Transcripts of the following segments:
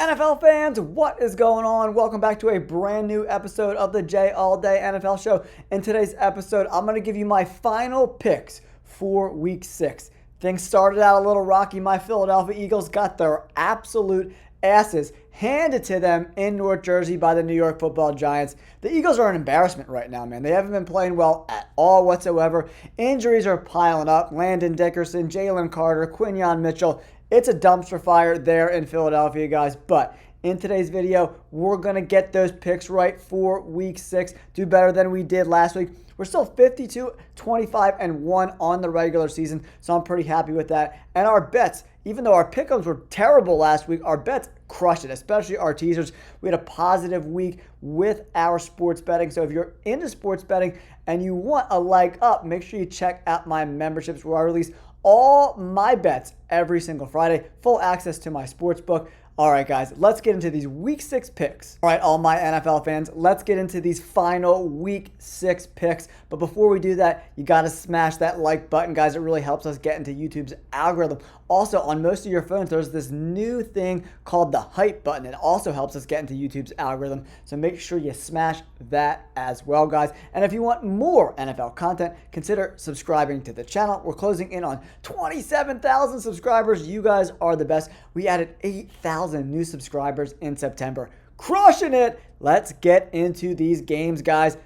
NFL fans, what is going on? Welcome back to a brand new episode of the J All Day NFL Show. In today's episode, I'm going to give you my final picks for Week 6. Things started out a little rocky. My Philadelphia Eagles got their absolute asses handed to them in North Jersey by the New York Football Giants. The Eagles are an embarrassment right now, man. They haven't been playing well at all whatsoever. Injuries are piling up. Landon Dickerson, Jalen Carter, Quinyon Mitchell. It's a dumpster fire there in Philadelphia, guys. But in today's video, we're going to get those picks right for Week 6. Do better than we did last week. We're still 52-25-1 on the regular season, so I'm pretty happy with that. And our bets, even though our pick'ems were terrible last week, our bets crushed it, especially our teasers. We had a positive week with our sports betting. So if you're into sports betting and you want a leg up, make sure you check out my memberships where I release all my bets every single Friday. Full access to my sports book. All right, guys, let's get into these Week 6 picks. All right, all my NFL fans, let's get into these final Week 6 picks. But before we do that, you got to smash that like button, guys. It really helps us get into YouTube's algorithm. Also, on most of your phones, there's this new thing called the hype button. It also helps us get into YouTube's algorithm. So make sure you smash that as well, guys. And if you want more NFL content, consider subscribing to the channel. We're closing in on 27,000 subscribers. You guys are the best. We added 8,000 new subscribers in September. Crushing it. Let's get into these games, guys.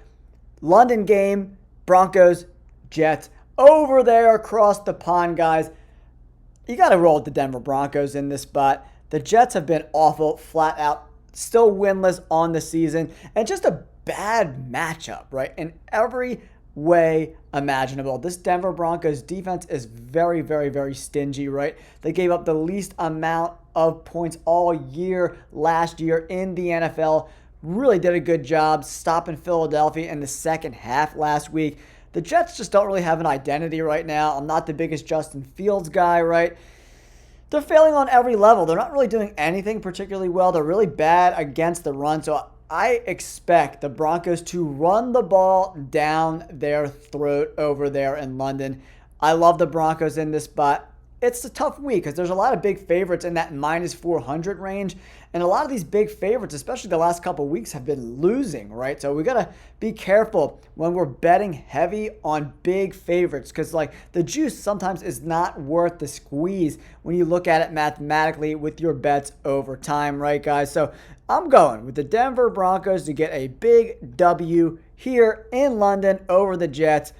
London game, Broncos, Jets. Over there across the pond, guys. You got to roll with the Denver Broncos in this spot. The Jets have been awful, flat out, still winless on the season, and just a bad matchup, right? In every way imaginable. This Denver Broncos defense is very, very, very stingy, right? They gave up the least amount of points all year last year in the NFL. Really did a good job stopping Philadelphia in the second half last week. The Jets just don't really have an identity right now. I'm not the biggest Justin Fields guy, right? They're failing on every level. They're not really doing anything particularly well. They're really bad against the run. So I expect the Broncos to run the ball down their throat over there in London. I love the Broncos in this spot. It's a tough week because there's a lot of big favorites in that minus 400 range. And a lot of these big favorites, especially the last couple of weeks, have been losing, right? So we got to be careful when we're betting heavy on big favorites because, like, the juice sometimes is not worth the squeeze when you look at it mathematically with your bets over time, right, guys? So I'm going with the Denver Broncos to get a big W here in London over the Jets.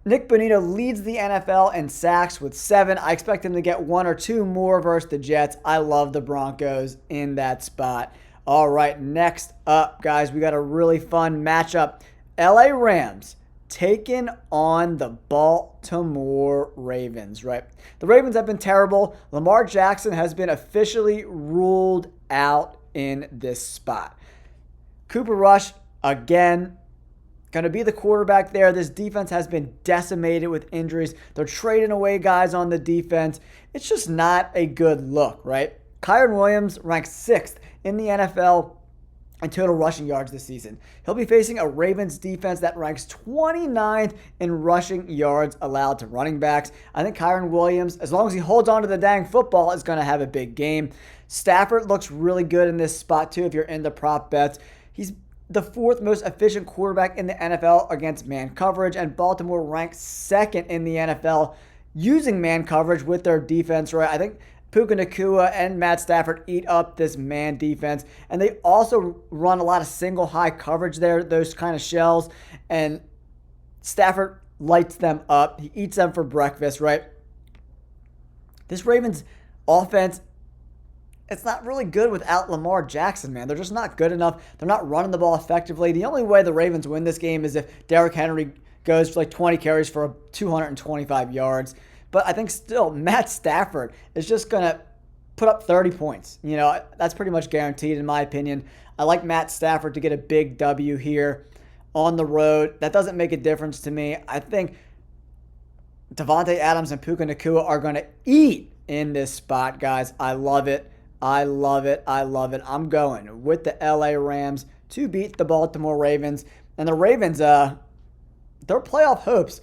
Nick Bonito leads the NFL in sacks with 7. I expect him to get 1 or 2 more versus the Jets. I love the Broncos in that spot. All right, next up, guys, we got a really fun matchup. LA Rams taking on the Baltimore Ravens, right? The Ravens have been terrible. Lamar Jackson has been officially ruled out in this spot. Cooper Rush, again, going to be the quarterback there. This defense has been decimated with injuries. They're trading away guys on the defense. It's just not a good look, right? Kyren Williams ranks 6th in the NFL in total rushing yards this season. He'll be facing a Ravens defense that ranks 29th in rushing yards allowed to running backs. I think Kyren Williams, as long as he holds on to the dang football, is going to have a big game. Stafford looks really good in this spot too if you're into prop bets. He's the 4th most efficient quarterback in the NFL against man coverage, and Baltimore ranks 2nd in the NFL using man coverage with their defense, right? I think Puka Nacua and Matt Stafford eat up this man defense, and they also run a lot of single high coverage there, those kind of shells, and Stafford lights them up. He eats them for breakfast, right? This Ravens offense, it's not really good without Lamar Jackson, man. They're just not good enough. They're not running the ball effectively. The only way the Ravens win this game is if Derrick Henry goes for like 20 carries for 225 yards. But I think still Matt Stafford is just going to put up 30 points. You know, that's pretty much guaranteed in my opinion. I like Matt Stafford to get a big W here on the road. That doesn't make a difference to me. I think Devontae Adams and Puka Nacua are going to eat in this spot, guys. I love it. I love it. I love it. I'm going with the LA Rams to beat the Baltimore Ravens. And the Ravens, their playoff hopes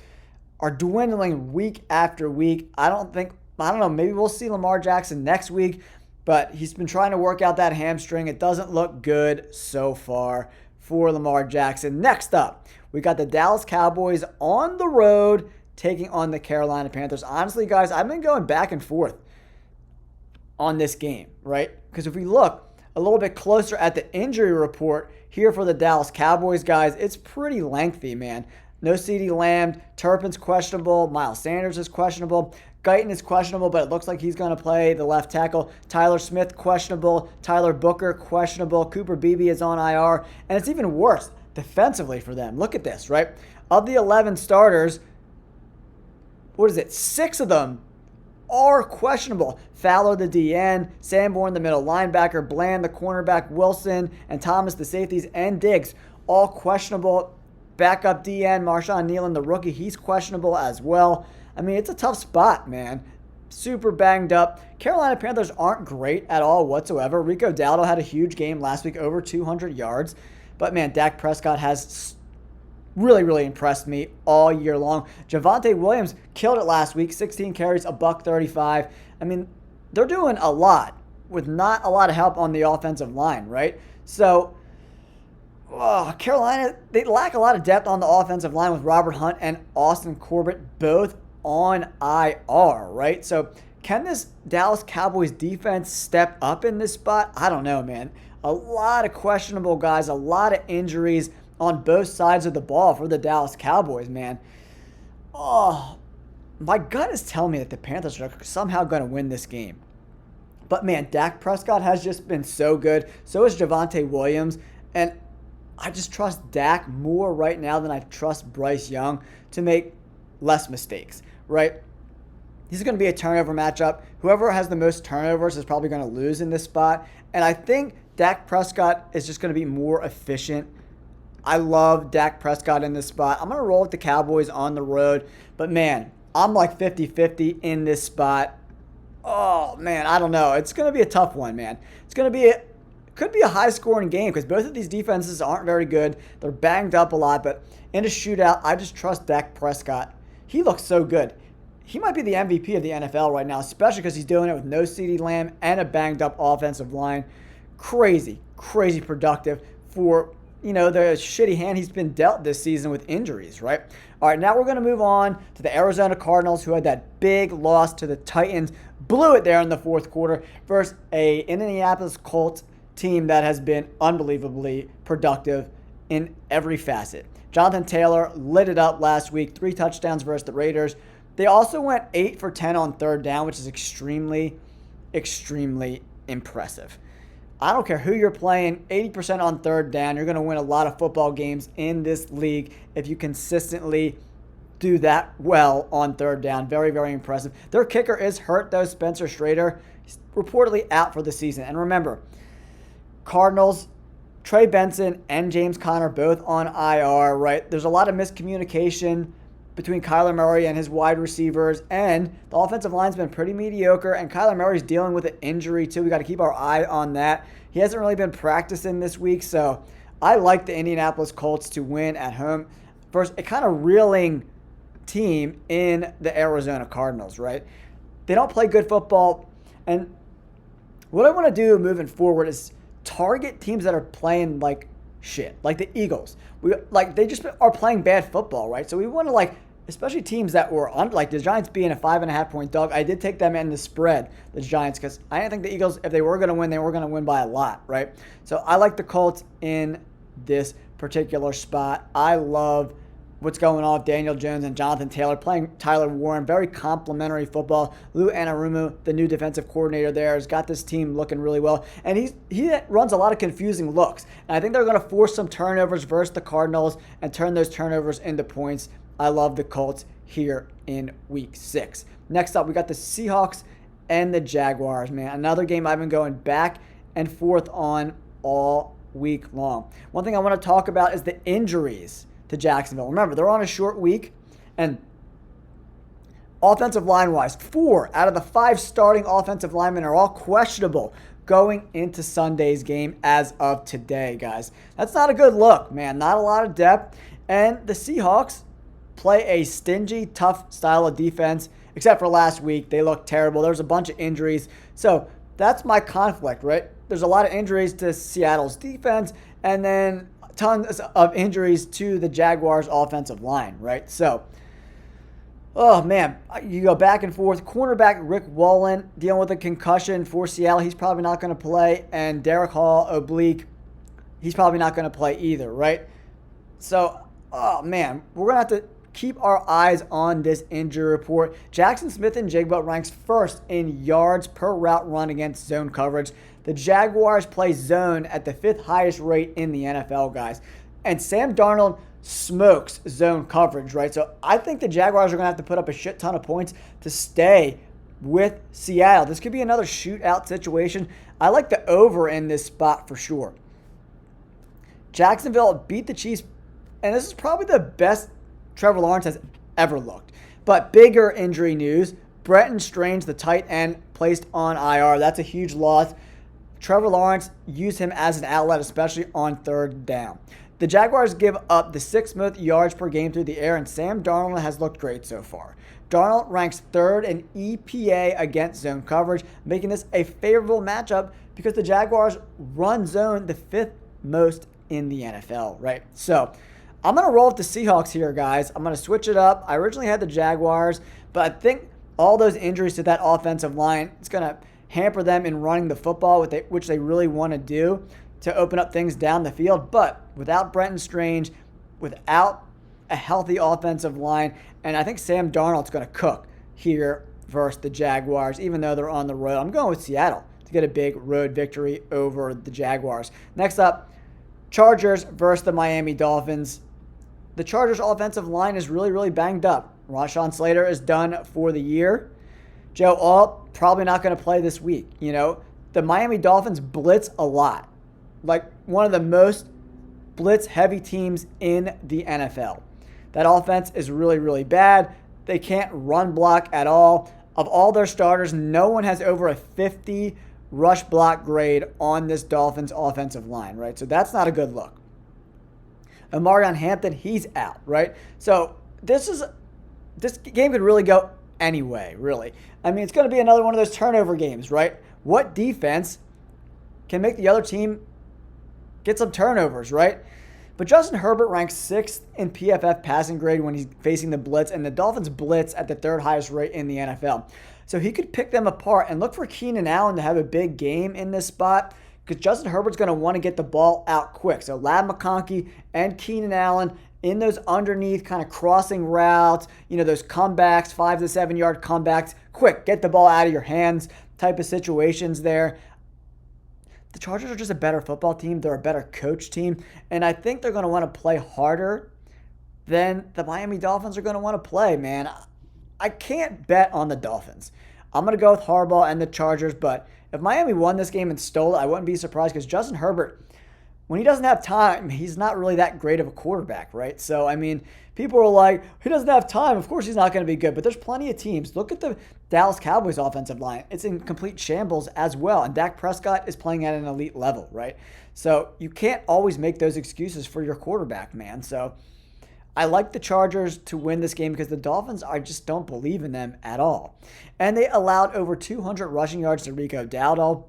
are dwindling week after week. I don't know, maybe we'll see Lamar Jackson next week. but he's been trying to work out that hamstring. It doesn't look good so far for Lamar Jackson. Next up, we got the Dallas Cowboys on the road taking on the Carolina Panthers. Honestly, guys, I've been going back and forth on this game, right? Because if we look a little bit closer at the injury report here for the Dallas Cowboys, guys, it's pretty lengthy, man. No CeeDee Lamb, Turpin's questionable, Miles Sanders is questionable, Guyton is questionable, but it looks like he's going to play the left tackle. Tyler Smith questionable, Tyler Booker questionable, Cooper Beebe is on IR, and it's even worse defensively for them. Look at this, right? Of the 11 starters, 6 of them are questionable. Fowler, the DN, Sanborn, the middle linebacker, Bland, the cornerback, Wilson, and Thomas, the safeties, and Diggs, all questionable. Backup DN, Marshawn Nealon, the rookie, he's questionable as well. I mean, it's a tough spot, man. Super banged up. Carolina Panthers aren't great at all whatsoever. Rico Dowdle had a huge game last week, over 200 yards. But, man, Dak Prescott has really, really impressed me all year long. Javonte Williams killed it last week, 16 carries, $135. I mean, they're doing a lot with not a lot of help on the offensive line, right? So, Carolina, they lack a lot of depth on the offensive line with Robert Hunt and Austin Corbett both on IR, right? So, can this Dallas Cowboys defense step up in this spot? I don't know, man. A lot of questionable guys, a lot of injuries on both sides of the ball for the Dallas Cowboys, man. Oh, my gut is telling me that the Panthers are somehow going to win this game. But, man, Dak Prescott has just been so good. So is Javonte Williams. And I just trust Dak more right now than I trust Bryce Young to make less mistakes, right? This is going to be a turnover matchup. Whoever has the most turnovers is probably going to lose in this spot. And I think Dak Prescott is just going to be more efficient. I love Dak Prescott in this spot. I'm going to roll with the Cowboys on the road. But, man, I'm like 50-50 in this spot. Oh, man, I don't know. It's going to be a tough one, man. It's going to be could be a high-scoring game because both of these defenses aren't very good. They're banged up a lot. But in a shootout, I just trust Dak Prescott. He looks so good. He might be the MVP of the NFL right now, especially because he's doing it with no CeeDee Lamb and a banged-up offensive line. Crazy, crazy productive for the shitty hand he's been dealt this season with injuries, right? All right, now we're going to move on to the Arizona Cardinals, who had that big loss to the Titans, blew it there in the fourth quarter, versus a Indianapolis Colts team that has been unbelievably productive in every facet. Jonathan Taylor lit it up last week, 3 touchdowns versus the Raiders. They also went 8 for 10 on third down, which is extremely, extremely impressive. I don't care who you're playing, 80% on third down. You're going to win a lot of football games in this league if you consistently do that well on third down. Very, very impressive. Their kicker is hurt, though, Spencer Schrader. He's reportedly out for the season. And remember, Cardinals, Trey Benson and James Conner both on IR, right? There's a lot of miscommunication between Kyler Murray and his wide receivers, and the offensive line's been pretty mediocre, and Kyler Murray's dealing with an injury too. We got to keep our eye on that. He hasn't really been practicing this week, so I like the Indianapolis Colts to win at home versus a kind of reeling team in the Arizona Cardinals, right? They don't play good football, and what I want to do moving forward is target teams that are playing like shit, like the Eagles. They just are playing bad football, right? So we want to especially teams that were like the Giants being a 5.5 point dog. I did take them in the spread, the Giants, because I didn't think the Eagles, if they were going to win, they were going to win by a lot, right? So I like the Colts in this particular spot. I love what's going on with Daniel Jones and Jonathan Taylor playing Tyler Warren. Very complimentary football. Lou Anarumo, the new defensive coordinator there, has got this team looking really well. And he runs a lot of confusing looks. And I think they're going to force some turnovers versus the Cardinals and turn those turnovers into points. I love the Colts here in Week 6. Next up, we got the Seahawks and the Jaguars, man. Another game I've been going back and forth on all week long. One thing I want to talk about is the injuries to Jacksonville. Remember, they're on a short week, and offensive line-wise, 4 out of the 5 starting offensive linemen are all questionable going into Sunday's game as of today, guys. That's not a good look, man. Not a lot of depth. And the Seahawks play a stingy, tough style of defense, except for last week. They looked terrible. There was a bunch of injuries. So that's my conflict, right? There's a lot of injuries to Seattle's defense and then tons of injuries to the Jaguars' offensive line, right? So, oh man, you go back and forth. Cornerback Rick Wallen dealing with a concussion for Seattle. He's probably not going to play. And Derek Hall, oblique, he's probably not going to play either, right? So, oh man, we're going to have to keep our eyes on this injury report. Jackson Smith-Njigba ranks first in yards per route run against zone coverage. The Jaguars play zone at the 5th highest rate in the NFL, guys. And Sam Darnold smokes zone coverage, right? So I think the Jaguars are going to have to put up a shit ton of points to stay with Seattle. This could be another shootout situation. I like the over in this spot for sure. Jacksonville beat the Chiefs, and this is probably the best Trevor Lawrence has ever looked. But bigger injury news, Brenton Strange, the tight end, placed on IR. That's a huge loss. Trevor Lawrence used him as an outlet, especially on third down. The Jaguars give up the 6th most yards per game through the air, and Sam Darnold has looked great so far. Darnold ranks 3rd in EPA against zone coverage, making this a favorable matchup because the Jaguars run zone the 5th most in the NFL, right? So I'm going to roll with the Seahawks here, guys. I'm going to switch it up. I originally had the Jaguars, but I think all those injuries to that offensive line, it's going to hamper them in running the football, which they really want to do to open up things down the field. But without Brenton Strange, without a healthy offensive line, and I think Sam Darnold's going to cook here versus the Jaguars, even though they're on the road. I'm going with Seattle to get a big road victory over the Jaguars. Next up, Chargers versus the Miami Dolphins. The Chargers' offensive line is really, really banged up. Rashawn Slater is done for the year. Joe Alt probably not going to play this week. You know, the Miami Dolphins blitz a lot. Like one of the most blitz-heavy teams in the NFL. That offense is really, really bad. They can't run block at all. Of all their starters, no one has over a 50 rush block grade on this Dolphins offensive line, right? So that's not a good look. Amarion Hampton, he's out, right? So this game could really go anyway, really. I mean, it's going to be another one of those turnover games, right? What defense can make the other team get some turnovers, right? But Justin Herbert ranks 6th in PFF passing grade when he's facing the blitz, and the Dolphins blitz at the 3rd highest rate in the NFL. So he could pick them apart, and look for Keenan Allen to have a big game in this spot because Justin Herbert's going to want to get the ball out quick. So Ladd McConkey and Keenan Allen in those underneath kind of crossing routes, you know, those comebacks, 5 to 7 yard comebacks, quick, get the ball out of your hands type of situations there. The Chargers are just a better football team. They're a better coach team. And I think they're going to want to play harder than the Miami Dolphins are going to want to play, man. I can't bet on the Dolphins. I'm going to go with Harbaugh and the Chargers. But if Miami won this game and stole it, I wouldn't be surprised because Justin Herbert, when he doesn't have time, he's not really that great of a quarterback, right? So, I mean, people are like, he doesn't have time. Of course he's not going to be good. But there's plenty of teams. Look at the Dallas Cowboys offensive line. It's in complete shambles as well. And Dak Prescott is playing at an elite level, right? So you can't always make those excuses for your quarterback, man. So I like the Chargers to win this game because the Dolphins, I just don't believe in them at all. And they allowed over 200 rushing yards to Rico Dowdle,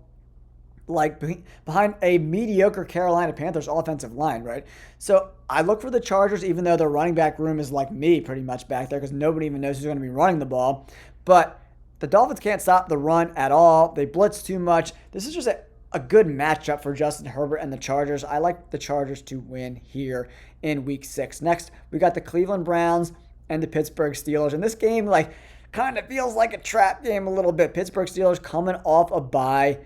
like behind a mediocre Carolina Panthers offensive line, right? So I look for the Chargers, even though their running back room is like me pretty much back there because nobody even knows who's going to be running the ball. But the Dolphins can't stop the run at all. They blitz too much. This is just a good matchup for Justin Herbert and the Chargers. I like the Chargers to win here in Week 6. Next, we got the Cleveland Browns and the Pittsburgh Steelers. And this game, like, kind of feels like a trap game a little bit. Pittsburgh Steelers coming off a bye.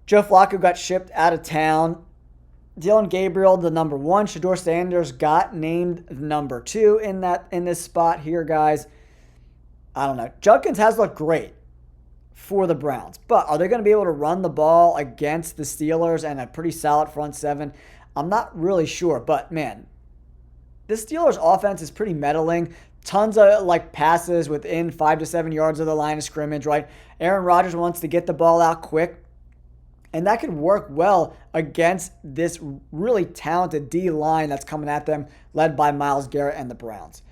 Joe Flacco got shipped out of town. Dylan Gabriel, the number 1. Shedeur Sanders got named the number 2 in this spot here, guys. I don't know. Judkins has looked great for the Browns, but are they going to be able to run the ball against the Steelers and a pretty solid front seven? I'm not really sure, but man, the Steelers offense is pretty meddling. Tons of passes within 5 to 7 yards of the line of scrimmage, right? Aaron Rodgers wants to get the ball out quick. And that could work well against this really talented D-line that's coming at them, led by Myles Garrett and the Browns.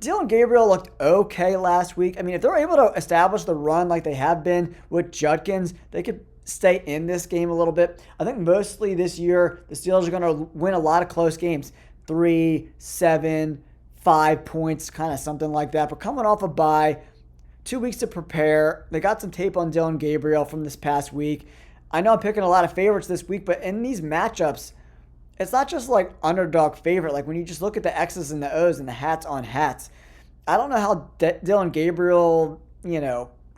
Dylan Gabriel looked okay last week. I mean, if they're able to establish the run like they have been with Judkins, they could stay in this game a little bit. I think mostly this year, the Steelers are going to win a lot of close games. 3, 7, 5 points, kind of something like that. But coming off a bye, 2 weeks to prepare. They got some tape on Dylan Gabriel from this past week. I know I'm picking a lot of favorites this week, but in these matchups, it's not just like underdog favorite. Like when you just look at the X's and the O's and the hats on hats, I don't know how Dylan Gabriel,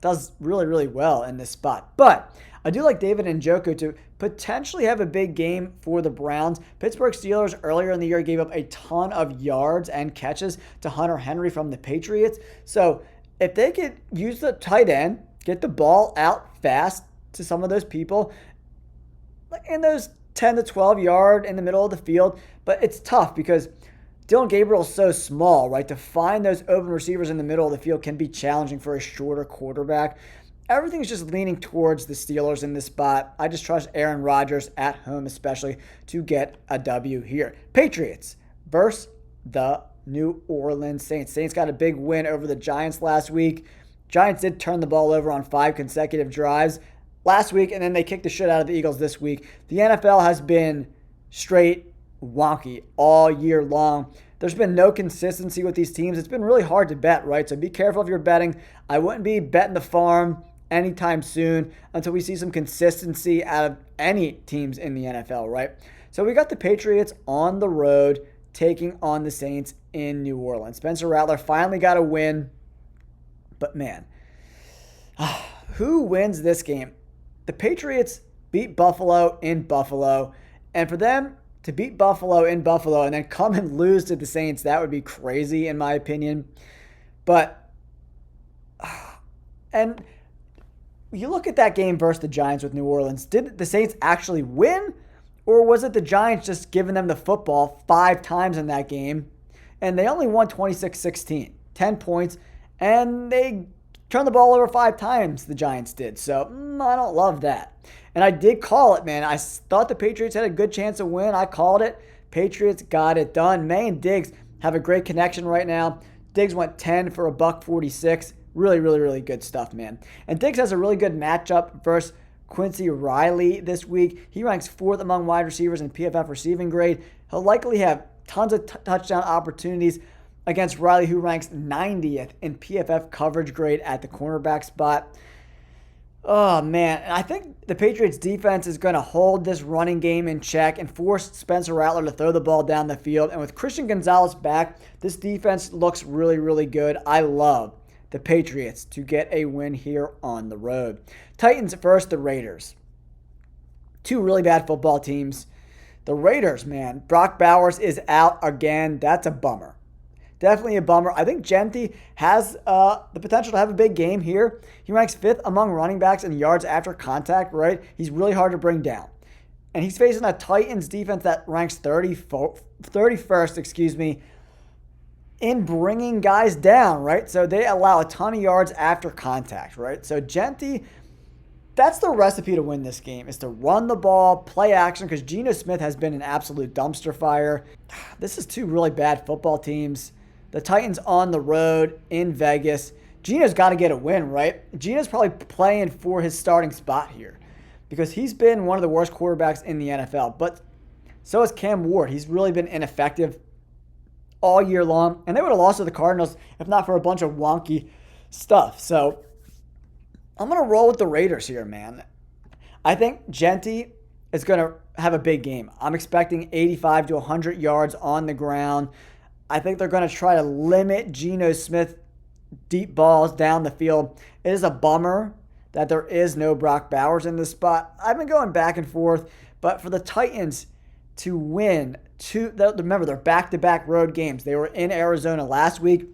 does really, really well in this spot. But I do like David Njoku to potentially have a big game for the Browns. Pittsburgh Steelers earlier in the year gave up a ton of yards and catches to Hunter Henry from the Patriots. So if they could use the tight end, get the ball out fast to some of those people in those 10 to 12 yard in the middle of the field. But it's tough because Dylan Gabriel is so small, right? To find those open receivers in the middle of the field can be challenging for a shorter quarterback. Everything's just leaning towards the Steelers in this spot. I just trust Aaron Rodgers at home especially to get a W here. Patriots versus the New Orleans Saints. Saints got a big win over the Giants last week. Giants did turn the ball over on 5 consecutive drives last week, and then they kicked the shit out of the Eagles this week. The NFL has been straight wonky all year long. There's been no consistency with these teams. It's been really hard to bet, right? So be careful if you're betting. I wouldn't be betting the farm anytime soon until we see some consistency out of any teams in the NFL, right? So we got the Patriots on the road taking on the Saints in New Orleans. Spencer Rattler finally got a win, but man, who wins this game? The Patriots beat Buffalo in Buffalo, and for them to beat Buffalo in Buffalo and then come and lose to the Saints, that would be crazy in my opinion. But, and you look at that game versus the Giants with New Orleans, did the Saints actually win? Or was it the Giants just giving them the football 5 times in that game? And they only won 26-16, 10 points, and they turned the ball over 5 times, the Giants did. So, I don't love that. And I did call it, man. I thought the Patriots had a good chance to win. I called it. Patriots got it done. May and Diggs have a great connection right now. Diggs went 10 for $146. Really, really, really good stuff, man. And Diggs has a really good matchup versus Quincy Riley this week. He ranks 4th among wide receivers in PFF receiving grade. He'll likely have tons of touchdown opportunities against Riley, who ranks 90th in PFF coverage grade at the cornerback spot. Oh, man. And I think the Patriots defense is going to hold this running game in check and force Spencer Rattler to throw the ball down the field. And with Christian Gonzalez back, this defense looks really, really good. I love the Patriots to get a win here on the road. Titans versus the Raiders. 2 really bad football teams. The Raiders, man, Brock Bowers is out again. That's a bummer. Definitely a bummer. I think Genti has the potential to have a big game here. He ranks 5th among running backs in yards after contact, right? He's really hard to bring down. And he's facing a Titans defense that ranks 31st, in bringing guys down, right? So they allow a ton of yards after contact, right? So Genti, that's the recipe to win this game, is to run the ball, play action, because Geno Smith has been an absolute dumpster fire. This is 2 really bad football teams. The Titans on the road in Vegas. Geno's got to get a win, right? Geno's probably playing for his starting spot here because he's been one of the worst quarterbacks in the NFL. But so has Cam Ward. He's really been ineffective all year long. And they would have lost to the Cardinals if not for a bunch of wonky stuff. So I'm going to roll with the Raiders here, man. I think Genti is going to have a big game. I'm expecting 85 to 100 yards on the ground. I think they're going to try to limit Geno Smith deep balls down the field. It is a bummer that there is no Brock Bowers in this spot. I've been going back and forth, but for the Titans to win remember, they're back-to-back road games. They were in Arizona last week.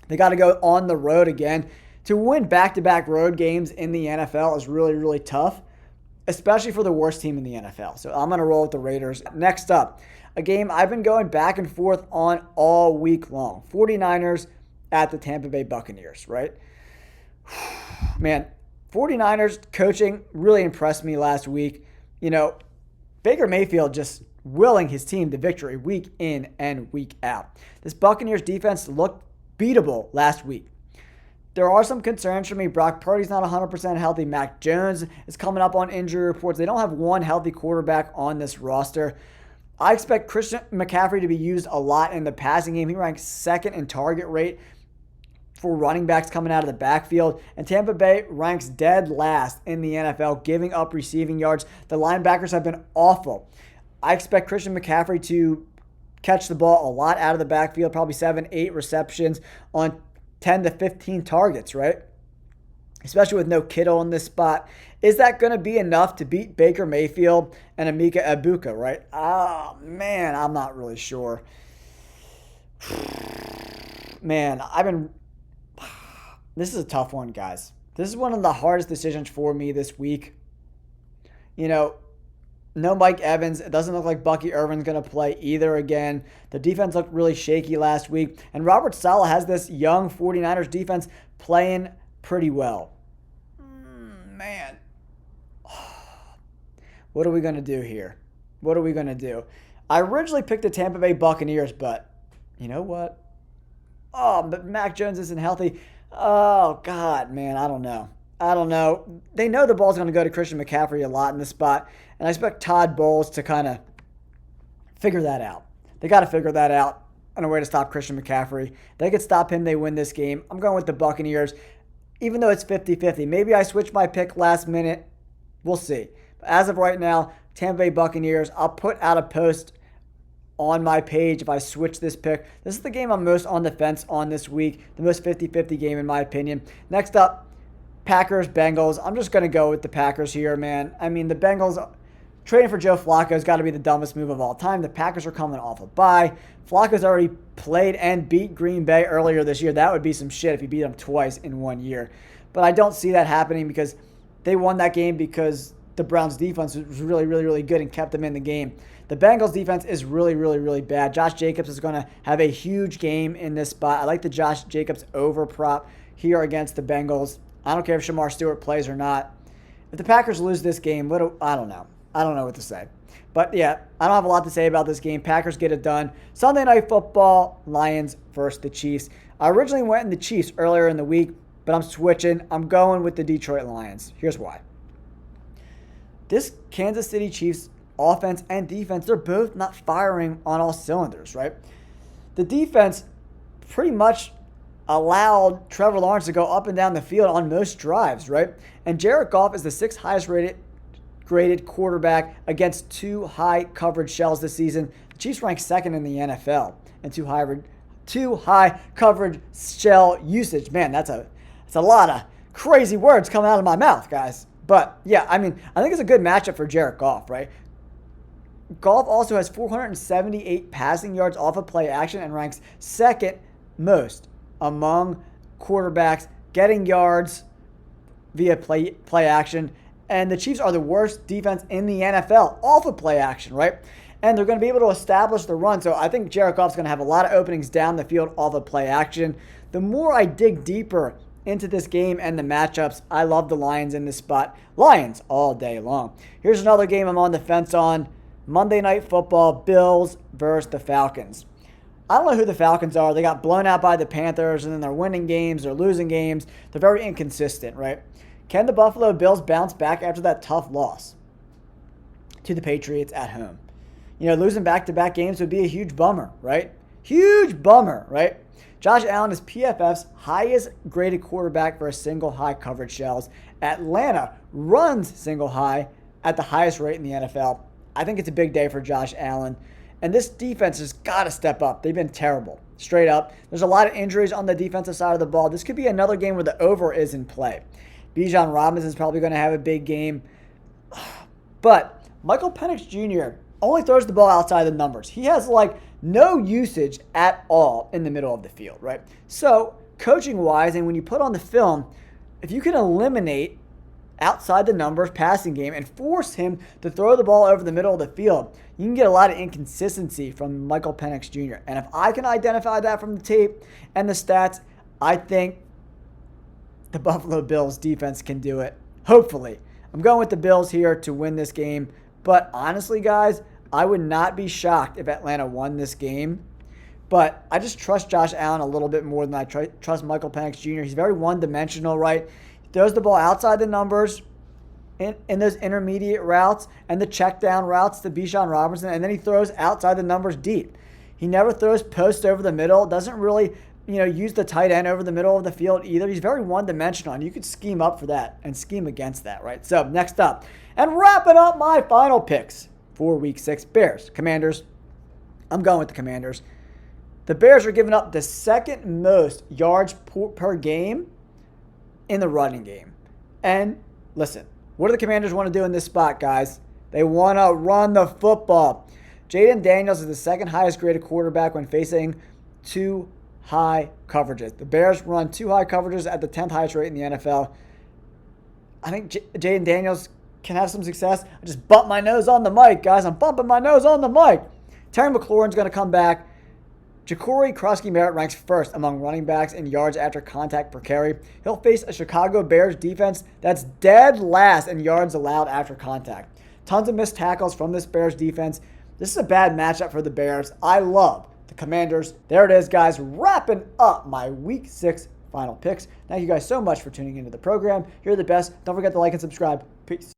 They got to go on the road again. To win back-to-back road games in the NFL is really, really tough, especially for the worst team in the NFL. So I'm going to roll with the Raiders. Next up, a game I've been going back and forth on all week long. 49ers at the Tampa Bay Buccaneers, right? Man, 49ers coaching really impressed me last week. Baker Mayfield just willing his team to victory week in and week out. This Buccaneers defense looked beatable last week. There are some concerns for me. Brock Purdy's not 100% healthy. Mac Jones is coming up on injury reports. They don't have one healthy quarterback on this roster. I expect Christian McCaffrey to be used a lot in the passing game. He ranks second in target rate for running backs coming out of the backfield. And Tampa Bay ranks dead last in the NFL, giving up receiving yards. The linebackers have been awful. I expect Christian McCaffrey to catch the ball a lot out of the backfield, probably 7-8 receptions on 10 to 15 targets, right? Especially with no Kittle in this spot. Is that going to be enough to beat Baker Mayfield and Emeka Egbuka, right? Oh, man, I'm not really sure. Man, this is a tough one, guys. This is one of the hardest decisions for me this week. No Mike Evans. It doesn't look like Bucky Irvin's going to play either again. The defense looked really shaky last week. And Robert Saleh has this young 49ers defense playing pretty well. Man. What are we going to do here? What are we going to do? I originally picked the Tampa Bay Buccaneers, but you know what? Oh, but Mac Jones isn't healthy. Oh, God, man, I don't know. They know the ball's going to go to Christian McCaffrey a lot in this spot, and I expect Todd Bowles to kind of figure that out. They got to figure that out on a way to stop Christian McCaffrey. They could stop him, they win this game. I'm going with the Buccaneers, even though it's 50-50. Maybe I switch my pick last minute. We'll see. But as of right now, Tampa Bay Buccaneers. I'll put out a post on my page if I switch this pick. This is the game I'm most on the fence on this week. The most 50-50 game in my opinion. Next up, Packers, Bengals. I'm just going to go with the Packers here, man. I mean, the Bengals trading for Joe Flacco has got to be the dumbest move of all time. The Packers are coming off a bye. Flacco's already played and beat Green Bay earlier this year. That would be some shit if he beat them twice in 1 year. But I don't see that happening because they won that game because the Browns' defense was really, really, really good and kept them in the game. The Bengals' defense is really, really, really bad. Josh Jacobs is going to have a huge game in this spot. I like the Josh Jacobs over prop here against the Bengals. I don't care if Shamar Stewart plays or not. If the Packers lose this game, I don't know. I don't know what to say. But yeah, I don't have a lot to say about this game. Packers get it done. Sunday Night Football, Lions versus the Chiefs. I originally went in the Chiefs earlier in the week, but I'm switching. I'm going with the Detroit Lions. Here's why. This Kansas City Chiefs offense and defense, they're both not firing on all cylinders, right? The defense pretty much allowed Trevor Lawrence to go up and down the field on most drives, right? And Jared Goff is the sixth highest graded quarterback against two high coverage shells this season. The Chiefs rank second in the NFL in two high coverage shell usage. Man, that's a lot of crazy words coming out of my mouth, guys. But yeah, I mean, I think it's a good matchup for Jared Goff, right? Goff also has 478 passing yards off of play action and ranks second most among quarterbacks getting yards via play action. And the Chiefs are the worst defense in the NFL off of play action, right? And they're going to be able to establish the run. So I think Jared Goff's going to have a lot of openings down the field off of play action. The more I dig deeper into this game and the matchups, I love the Lions in this spot. Lions all day long. Here's another game I'm on the fence on. Monday Night Football, Bills versus the Falcons. I don't know who the Falcons are. They got blown out by the Panthers, and then they're winning games, they're losing games. They're very inconsistent, right? Can the Buffalo Bills bounce back after that tough loss to the Patriots at home? Losing back-to-back games would be a huge bummer, right? Huge bummer, right? Josh Allen is PFF's highest graded quarterback for a single high coverage shells. Atlanta runs single high at the highest rate in the NFL. I think it's a big day for Josh Allen. And this defense has got to step up. They've been terrible, straight up. There's a lot of injuries on the defensive side of the ball. This could be another game where the over is in play. Bijan Robinson is probably going to have a big game. But Michael Penix Jr. only throws the ball outside the numbers. He has no usage at all in the middle of the field, right? So coaching-wise, and when you put on the film, if you can eliminate outside the numbers passing game and force him to throw the ball over the middle of the field, you can get a lot of inconsistency from Michael Penix Jr. And if I can identify that from the tape and the stats, I think the Buffalo Bills defense can do it. Hopefully. I'm going with the Bills here to win this game. But honestly, guys, I would not be shocked if Atlanta won this game But I just trust Josh Allen a little bit more than I trust Michael Penix Jr. He's very one-dimensional, right? He throws the ball outside the numbers in those intermediate routes and the check down routes to Bijan Robinson, and then he throws outside the numbers deep. He never throws post over the middle, doesn't really use the tight end over the middle of the field either. He's very one-dimensional, and you could scheme up for that and scheme against that, right? So next up, and wrapping up my final picks for Week 6, Bears, Commanders. I'm going with the Commanders. The Bears are giving up the second most yards per game in the running game. And listen, what do the Commanders want to do in this spot, guys? They want to run the football. Jaden Daniels is the second highest graded quarterback when facing two high coverages. The Bears run two high coverages at the 10th highest rate in the NFL. I think Jaden Daniels can have some success. I just bumped my nose on the mic, guys. I'm bumping my nose on the mic. Terry McLaurin's going to come back. Ja'Cory Krosky-Merritt ranks first among running backs in yards after contact per carry. He'll face a Chicago Bears defense that's dead last in yards allowed after contact. Tons of missed tackles from this Bears defense. This is a bad matchup for the Bears. I love the Commanders. There it is, guys. Wrapping up my Week 6 final picks. Thank you guys so much for tuning into the program. You're the best. Don't forget to like and subscribe. Peace.